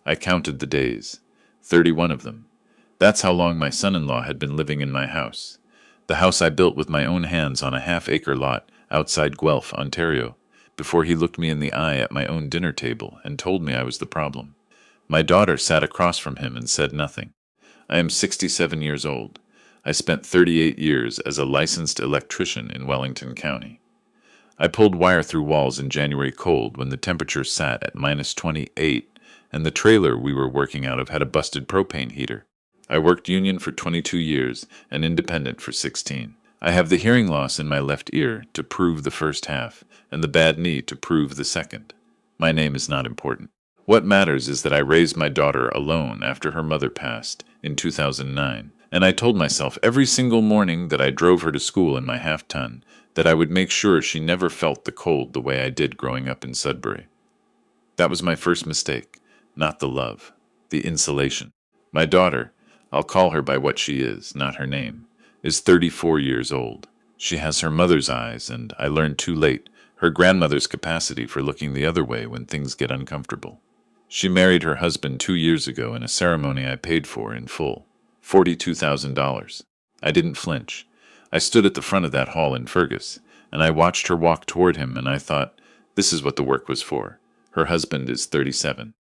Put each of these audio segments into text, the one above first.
I counted the days. 31 of them. That's how long my son-in-law had been living in my house. The house I built with my own hands on a half-acre lot outside Guelph, Ontario, before he looked me in the eye at my own dinner table and told me I was the problem. My daughter sat across from him and said nothing. I am 67 years old. I spent 38 years as a licensed electrician in Wellington County. I pulled wire through walls in January cold when the temperature sat at -28 and the trailer we were working out of had a busted propane heater. I worked union for 22 years and independent for 16. I have the hearing loss in my left ear to prove the first half and the bad knee to prove the second. My name is not important. What matters is that I raised my daughter alone after her mother passed in 2009, and I told myself every single morning that I drove her to school in my half-ton that I would make sure she never felt the cold the way I did growing up in Sudbury. That was my first mistake, not the love, the insulation. My daughter, I'll call her by what she is, not her name, is 34 years old. She has her mother's eyes, and I learned too late, her grandmother's capacity for looking the other way when things get uncomfortable. She married her husband 2 years ago in a ceremony I paid for in full, $42,000. I didn't flinch. I stood at the front of that hall in Fergus, and I watched her walk toward him, and I thought, this is what the work was for. Her husband is 37.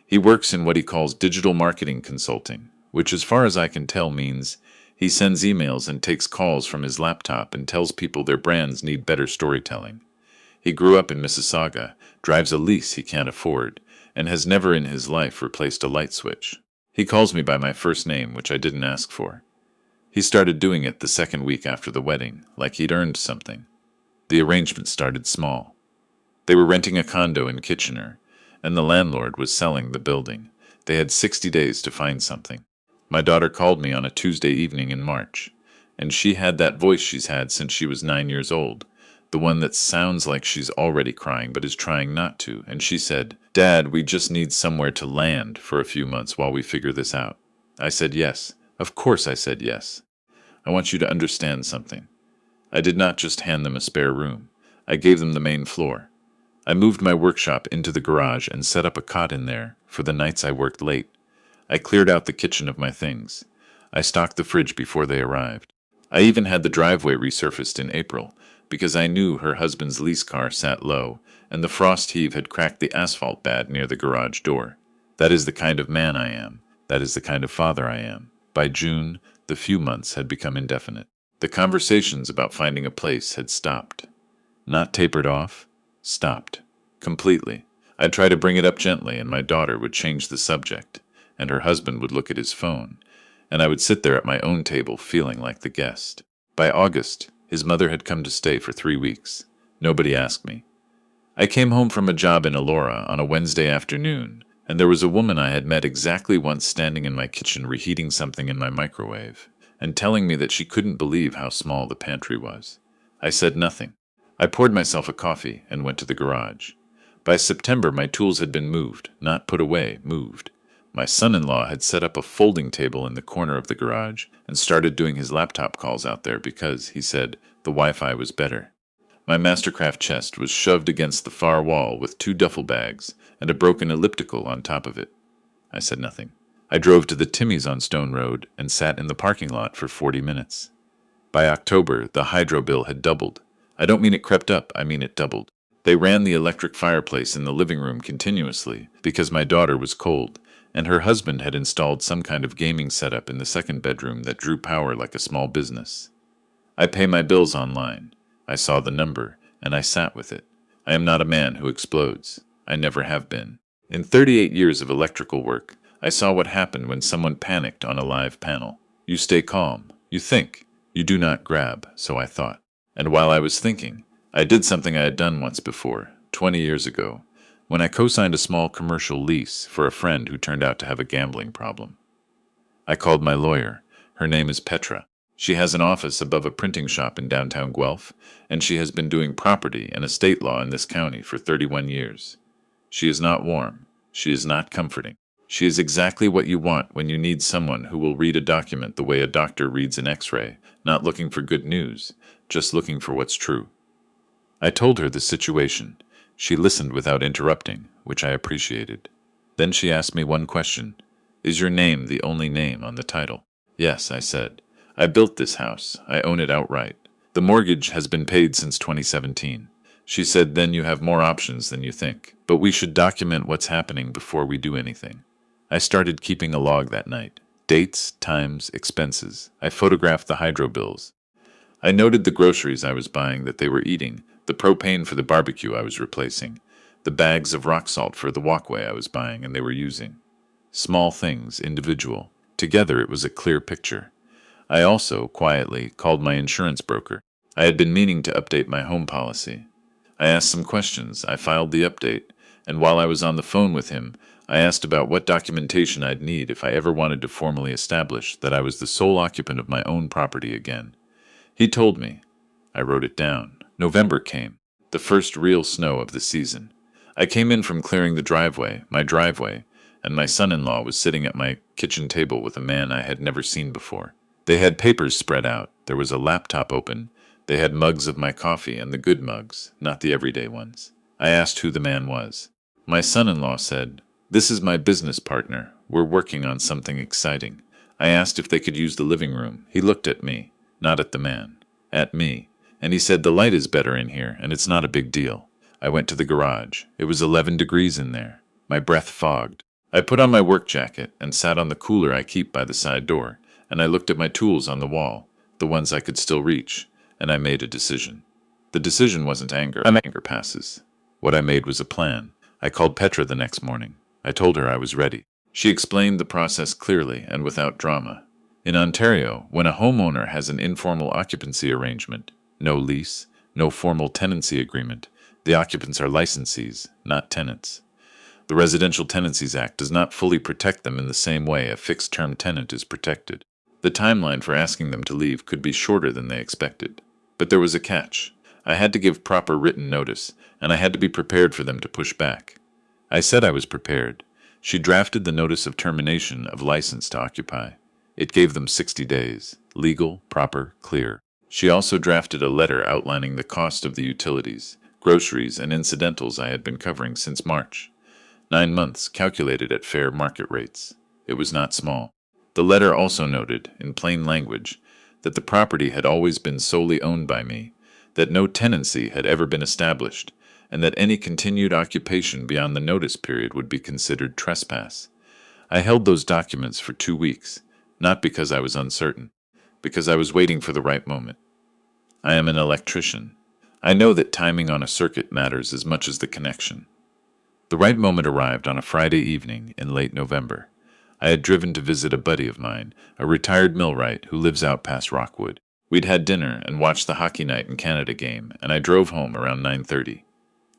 He works in what he calls digital marketing consulting, which as far as I can tell means he sends emails and takes calls from his laptop and tells people their brands need better storytelling. He grew up in Mississauga, drives a lease he can't afford, and has never in his life replaced a light switch. He calls me by my first name, which I didn't ask for. He started doing it the second week after the wedding, like he'd earned something. The arrangement started small. They were renting a condo in Kitchener, and the landlord was selling the building. They had 60 days to find something. My daughter called me on a Tuesday evening in March, and she had that voice she's had since she was 9 years old, the one that sounds like she's already crying but is trying not to, and she said, "Dad, we just need somewhere to land for a few months while we figure this out." I said yes. Of course I said yes. I want you to understand something. I did not just hand them a spare room. I gave them the main floor. I moved my workshop into the garage and set up a cot in there for the nights I worked late. I cleared out the kitchen of my things. I stocked the fridge before they arrived. I even had the driveway resurfaced in April, because I knew her husband's lease car sat low, and the frost heave had cracked the asphalt bad near the garage door. That is the kind of man I am. That is the kind of father I am. By June, the few months had become indefinite. The conversations about finding a place had stopped. Not tapered off, stopped. Completely. I'd try to bring it up gently, and my daughter would change the subject, and her husband would look at his phone, and I would sit there at my own table feeling like the guest. By August, his mother had come to stay for 3 weeks. Nobody asked me. I came home from a job in Elora on a Wednesday afternoon, and there was a woman I had met exactly once standing in my kitchen reheating something in my microwave, and telling me that she couldn't believe how small the pantry was. I said nothing. I poured myself a coffee and went to the garage. By September, my tools had been moved, not put away, moved. My son-in-law had set up a folding table in the corner of the garage and started doing his laptop calls out there because, he said, the Wi-Fi was better. My Mastercraft chest was shoved against the far wall with 2 duffel bags and a broken elliptical on top of it. I said nothing. I drove to the Timmy's on Stone Road and sat in the parking lot for 40 minutes. By October, the hydro bill had doubled. I don't mean it crept up, I mean it doubled. They ran the electric fireplace in the living room continuously because my daughter was cold, and her husband had installed some kind of gaming setup in the second bedroom that drew power like a small business. I pay my bills online. I saw the number, and I sat with it. I am not a man who explodes. I never have been. In 38 years of electrical work, I saw what happened when someone panicked on a live panel. You stay calm. You think. You do not grab, so I thought. And while I was thinking, I did something I had done once before, 20 years ago, when I co-signed a small commercial lease for a friend who turned out to have a gambling problem. I called my lawyer. Her name is Petra. She has an office above a printing shop in downtown Guelph, and she has been doing property and estate law in this county for 31 years. She is not warm. She is not comforting. She is exactly what you want when you need someone who will read a document the way a doctor reads an X-ray, not looking for good news, just looking for what's true. I told her the situation. She listened without interrupting, which I appreciated. Then she asked me one question. Is your name the only name on the title? Yes, I said. I built this house. I own it outright. The mortgage has been paid since 2017. She said, then you have more options than you think. But we should document what's happening before we do anything. I started keeping a log that night. Dates, times, expenses. I photographed the hydro bills. I noted the groceries I was buying that they were eating, the propane for the barbecue I was replacing, the bags of rock salt for the walkway I was buying and they were using. Small things, individual. Together it was a clear picture. I also, quietly, called my insurance broker. I had been meaning to update my home policy. I asked some questions, I filed the update, and while I was on the phone with him, I asked about what documentation I'd need if I ever wanted to formally establish that I was the sole occupant of my own property again. He told me. I wrote it down. November came, the first real snow of the season. I came in from clearing my driveway, and my son-in-law was sitting at my kitchen table with a man I had never seen before. They had papers spread out, there was a laptop open, they had mugs of my coffee and the good mugs, not the everyday ones. I asked who the man was. My son-in-law said, "This is my business partner, we're working on something exciting." I asked if they could use the living room. He looked at me, not at the man, at me, and he said, "The light is better in here, and it's not a big deal." I went to the garage. It was 11 degrees in there. My breath fogged. I put on my work jacket and sat on the cooler I keep by the side door, and I looked at my tools on the wall, the ones I could still reach, and I made a decision. The decision wasn't anger. Anger passes. What I made was a plan. I called Petra the next morning. I told her I was ready. She explained the process clearly and without drama. In Ontario, when a homeowner has an informal occupancy arrangement, no lease, no formal tenancy agreement, the occupants are licensees, not tenants. The Residential Tenancies Act does not fully protect them in the same way a fixed-term tenant is protected. The timeline for asking them to leave could be shorter than they expected. But there was a catch. I had to give proper written notice, and I had to be prepared for them to push back. I said I was prepared. She drafted the notice of termination of license to occupy. It gave them 60 days, legal, proper, clear. She also drafted a letter outlining the cost of the utilities, groceries, and incidentals I had been covering since March. 9 months, calculated at fair market rates. It was not small. The letter also noted, in plain language, that the property had always been solely owned by me, that no tenancy had ever been established, and that any continued occupation beyond the notice period would be considered trespass. I held those documents for 2 weeks, not because I was uncertain, because I was waiting for the right moment. I am an electrician. I know that timing on a circuit matters as much as the connection. The right moment arrived on a Friday evening in late November. I had driven to visit a buddy of mine, a retired millwright who lives out past Rockwood. We'd had dinner and watched the hockey night and Canada game, and I drove home around 9:30.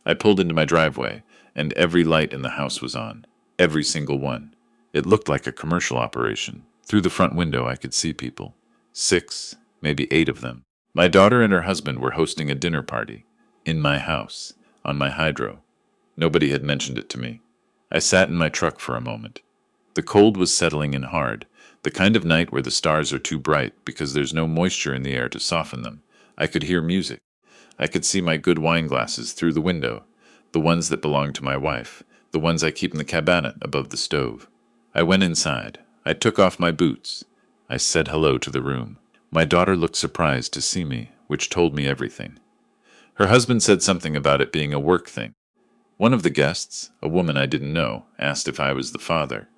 I pulled into my driveway, and every light in the house was on. Every single one. It looked like a commercial operation. Through the front window I could see people. 6, maybe 8 of them. My daughter and her husband were hosting a dinner party. In my house. On my hydro. Nobody had mentioned it to me. I sat in my truck for a moment. The cold was settling in hard, the kind of night where the stars are too bright because there's no moisture in the air to soften them. I could hear music. I could see my good wine glasses through the window, the ones that belong to my wife, the ones I keep in the cabinet above the stove. I went inside. I took off my boots. I said hello to the room. My daughter looked surprised to see me, which told me everything. Her husband said something about it being a work thing. One of the guests, a woman I didn't know, asked if I was the father,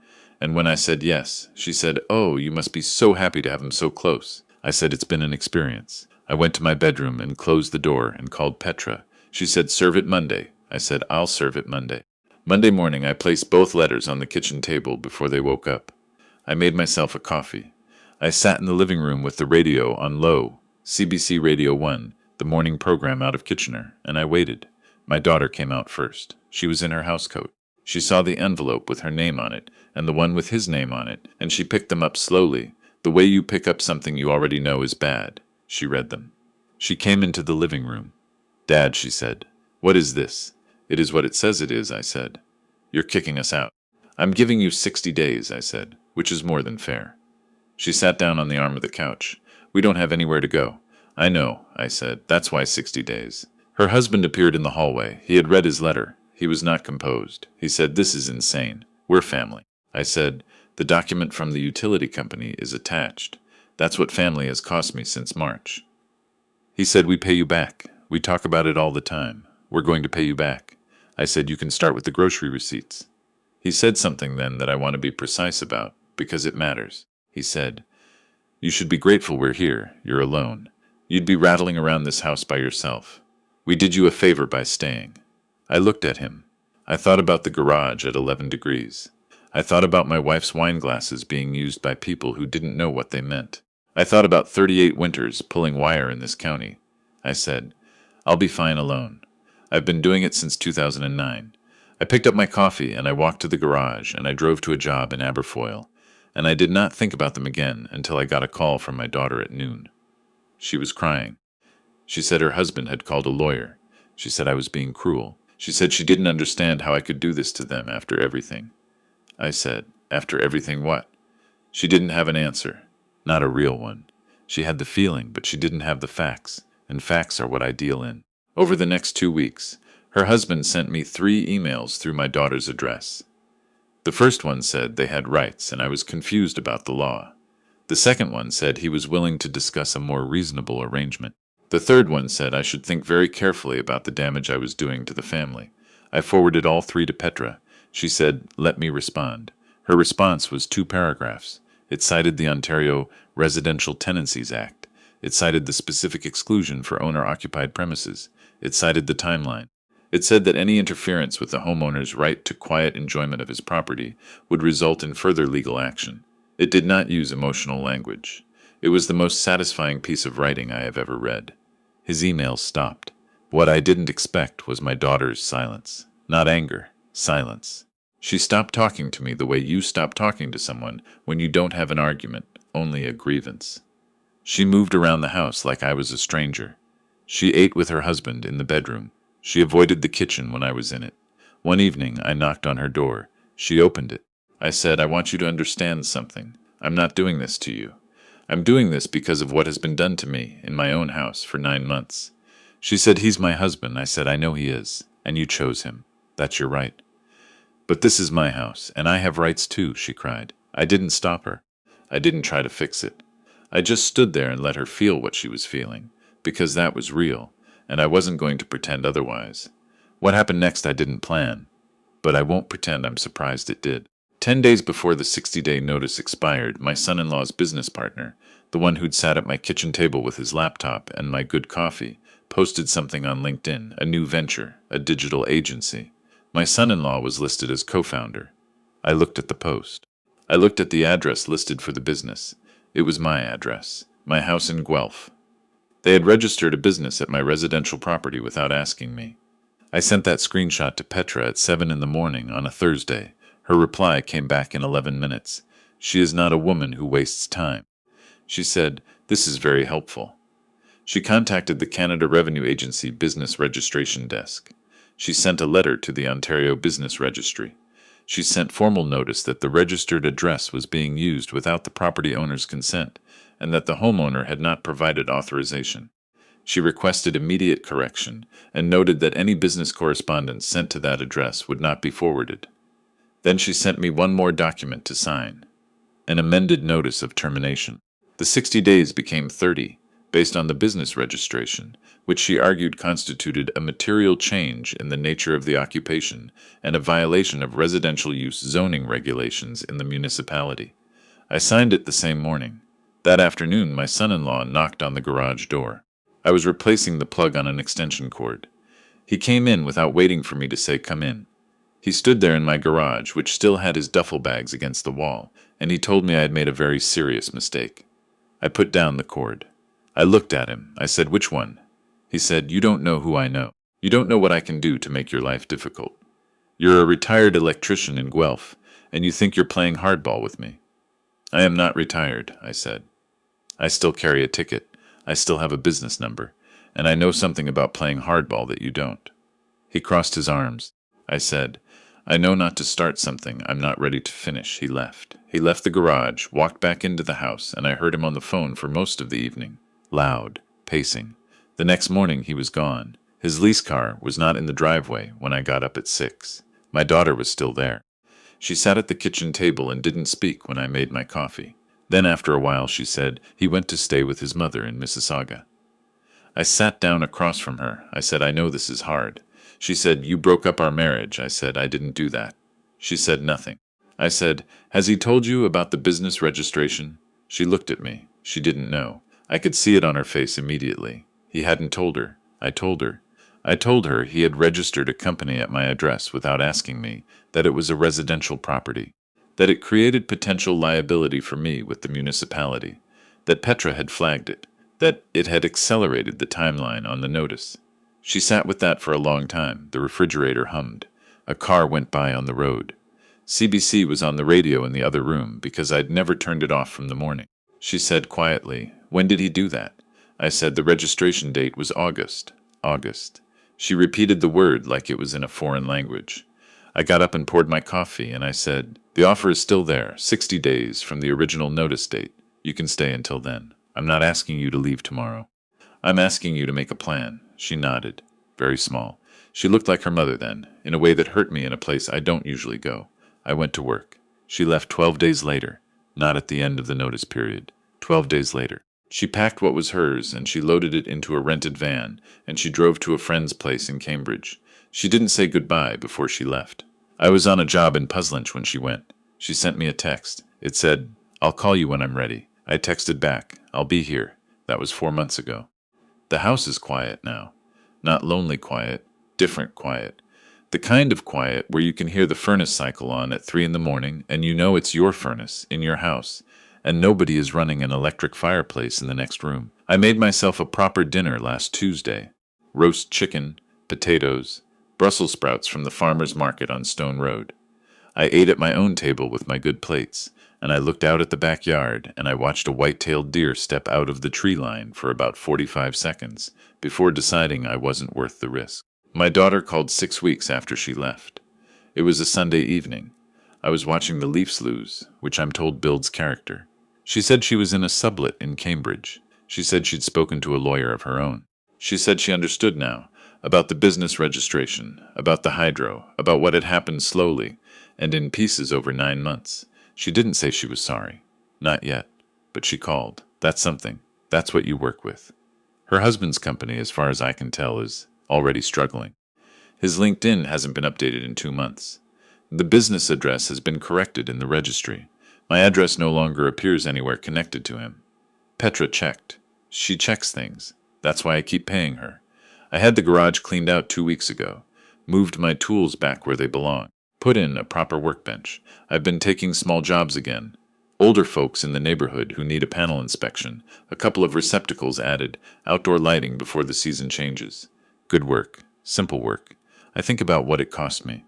and when I said yes, she said, "Oh, you must be so happy to have him so close." I said it's been an experience. I went to my bedroom and closed the door and called Petra. She said, "Serve it Monday." I said, "I'll serve it Monday." Monday morning I placed both letters on the kitchen table before they woke up. I made myself a coffee. I sat in the living room with the radio on low, CBC Radio 1, the morning program out of Kitchener, and I waited. My daughter came out first. She was in her housecoat. She saw the envelope with her name on it, and the one with his name on it, and she picked them up slowly, the way you pick up something you already know is bad. She read them. She came into the living room. "Dad," she said, "what is this?" "It is what it says it is," I said. "You're kicking us out." "I'm giving you 60 days, I said, "which is more than fair." She sat down on the arm of the couch. "We don't have anywhere to go." "I know," I said. "That's why 60 days. Her husband appeared in the hallway. He had read his letter. He was not composed. He said, "This is insane. We're family. I said, the document from the utility company is attached. That's what family has cost me since March. He said, we pay you back. We talk about it all the time. We're going to pay you back. I said, you can start with the grocery receipts. He said something then that I want to be precise about, because it matters. He said, you should be grateful we're here. You're alone. You'd be rattling around this house by yourself. We did you a favor by staying. I looked at him. I thought about the garage at 11 degrees. I thought about my wife's wine glasses being used by people who didn't know what they meant. I thought about 38 winters pulling wire in this county. I said, I'll be fine alone. I've been doing it since 2009. I picked up my coffee and I walked to the garage and I drove to a job in Aberfoyle. And I did not think about them again until I got a call from my daughter at noon. She was crying. She said her husband had called a lawyer. She said I was being cruel. She said she didn't understand how I could do this to them after everything. I said, after everything what? She didn't have an answer. Not a real one. She had the feeling, but she didn't have the facts, and facts are what I deal in. Over the next 2 weeks, her husband sent me 3 emails through my daughter's address. The first one said they had rights and I was confused about the law. The second one said he was willing to discuss a more reasonable arrangement. The third one said I should think very carefully about the damage I was doing to the family. I forwarded all 3 to Petra. She said, let me respond. Her response was 2 paragraphs. It cited the Ontario Residential Tenancies Act. It cited the specific exclusion for owner-occupied premises. It cited the timeline. It said that any interference with the homeowner's right to quiet enjoyment of his property would result in further legal action. It did not use emotional language. It was the most satisfying piece of writing I have ever read. His email stopped. What I didn't expect was my daughter's silence. Not anger, silence. She stopped talking to me the way you stop talking to someone when you don't have an argument, only a grievance. She moved around the house like I was a stranger. She ate with her husband in the bedroom. She avoided the kitchen when I was in it. One evening, I knocked on her door. She opened it. I said, I want you to understand something. I'm not doing this to you. I'm doing this because of what has been done to me in my own house for 9 months. She said, he's my husband. I said, I know he is, and you chose him. That's your right. But this is my house, and I have rights too, she cried. I didn't stop her. I didn't try to fix it. I just stood there and let her feel what she was feeling, because that was real, and I wasn't going to pretend otherwise. What happened next I didn't plan, but I won't pretend I'm surprised it did. 10 days before the 60-day notice expired, my son-in-law's business partner, the one who'd sat at my kitchen table with his laptop and my good coffee, posted something on LinkedIn, a new venture, a digital agency. My son-in-law was listed as co-founder. I looked at the post. I looked at the address listed for the business. It was my address, my house in Guelph. They had registered a business at my residential property without asking me. I sent that screenshot to Petra at 7 in the morning on a Thursday. Her reply came back in 11 minutes. She is not a woman who wastes time. She said, this is very helpful. She contacted the Canada Revenue Agency Business Registration Desk. She sent a letter to the Ontario Business Registry. She sent formal notice that the registered address was being used without the property owner's consent and that the homeowner had not provided authorization. She requested immediate correction and noted that any business correspondence sent to that address would not be forwarded. Then she sent me one more document to sign, an amended notice of termination. The 60 days became 30, based on the business registration, which she argued constituted a material change in the nature of the occupation and a violation of residential use zoning regulations in the municipality. I signed it the same morning. That afternoon, my son-in-law knocked on the garage door. I was replacing the plug on an extension cord. He came in without waiting for me to say, come in. He stood there in my garage, which still had his duffel bags against the wall, and he told me I had made a very serious mistake. I put down the cord. I looked at him. I said, which one? He said, you don't know who I know. You don't know what I can do to make your life difficult. You're a retired electrician in Guelph, and you think you're playing hardball with me. I am not retired, I said. I still carry a ticket. I still have a business number, and I know something about playing hardball that you don't. He crossed his arms. I said, I know not to start something I'm not ready to finish. He left. He left the garage, walked back into the house, and I heard him on the phone for most of the evening. Loud, pacing. The next morning he was gone. His lease car was not in the driveway when I got up at 6. My daughter was still there. She sat at the kitchen table and didn't speak when I made my coffee. Then after a while she said he went to stay with his mother in Mississauga. I sat down across from her. I said, I know this is hard. She said, you broke up our marriage. I said, I didn't do that. She said nothing. I said, has he told you about the business registration? She looked at me. She didn't know. I could see it on her face immediately. He hadn't told her. I told her. I told her he had registered a company at my address without asking me, that it was a residential property, that it created potential liability for me with the municipality, that Petra had flagged it, that it had accelerated the timeline on the notice. She sat with that for a long time. The refrigerator hummed. A car went by on the road. CBC was on the radio in the other room because I'd never turned it off from the morning. She said quietly, when did he do that? I said the registration date was August. August. She repeated the word like it was in a foreign language. I got up and poured my coffee, and I said, the offer is still there, 60 days from the original notice date. You can stay until then. I'm not asking you to leave tomorrow. I'm asking you to make a plan. She nodded. Very small. She looked like her mother then, in a way that hurt me in a place I don't usually go. I went to work. She left 12 days later, not at the end of the notice period. 12 days later. She packed what was hers, and she loaded it into a rented van, and she drove to a friend's place in Cambridge. She didn't say goodbye before she left. I was on a job in Puzzlinch when she went. She sent me a text. It said, I'll call you when I'm ready. I texted back, I'll be here. That was 4 months ago. The house is quiet now. Not lonely quiet, different quiet. The kind of quiet where you can hear the furnace cycle on at 3 in the morning and you know it's your furnace in your house, and nobody is running an electric fireplace in the next room. I made myself a proper dinner last Tuesday. Roast chicken, potatoes, Brussels sprouts from the farmer's market on Stone Road. I ate at my own table with my good plates, and I looked out at the backyard, and I watched a white-tailed deer step out of the tree line for about 45 seconds before deciding I wasn't worth the risk. My daughter called 6 weeks after she left. It was a Sunday evening. I was watching the Leafs lose, which I'm told builds character. She said she was in a sublet in Cambridge. She said she'd spoken to a lawyer of her own. She said she understood now, about the business registration, about the hydro, about what had happened slowly, and in pieces over 9 months. She didn't say she was sorry. Not yet. But she called. That's something. That's what you work with. Her husband's company, as far as I can tell, is already struggling. His LinkedIn hasn't been updated in 2 months. The business address has been corrected in the registry. My address no longer appears anywhere connected to him. Petra checked. She checks things. That's why I keep paying her. I had the garage cleaned out 2 weeks ago. Moved my tools back where they belong. Put in a proper workbench. I've been taking small jobs again. Older folks in the neighborhood who need a panel inspection. A couple of receptacles added. Outdoor lighting before the season changes. Good work. Simple work. I think about what it cost me.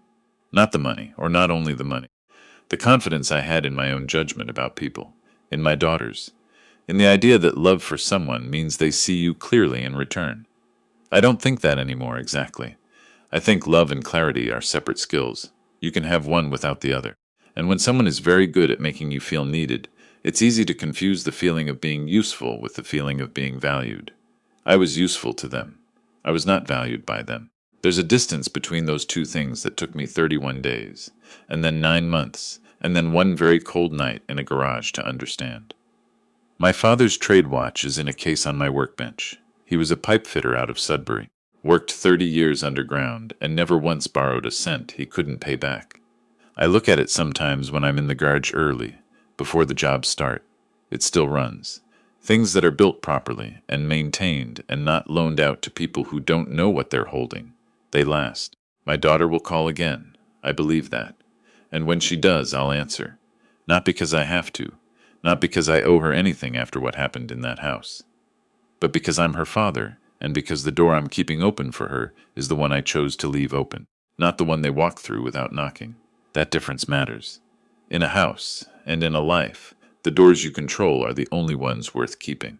Not the money, or not only the money. The confidence I had in my own judgment about people. In my daughters. In the idea that love for someone means they see you clearly in return. I don't think that anymore exactly. I think love and clarity are separate skills. You can have one without the other. And when someone is very good at making you feel needed, it's easy to confuse the feeling of being useful with the feeling of being valued. I was useful to them. I was not valued by them. There's a distance between those two things that took me 31 days, and then 9 months, and then one very cold night in a garage to understand. My father's trade watch is in a case on my workbench. He was a pipe fitter out of Sudbury. Worked 30 years underground, and never once borrowed a cent he couldn't pay back. I look at it sometimes when I'm in the garage early, before the jobs start. It still runs. Things that are built properly and maintained and not loaned out to people who don't know what they're holding. They last. My daughter will call again. I believe that. And when she does, I'll answer. Not because I have to. Not because I owe her anything after what happened in that house. But because I'm her father, and because the door I'm keeping open for her is the one I chose to leave open, not the one they walk through without knocking. That difference matters. In a house, and in a life, the doors you control are the only ones worth keeping.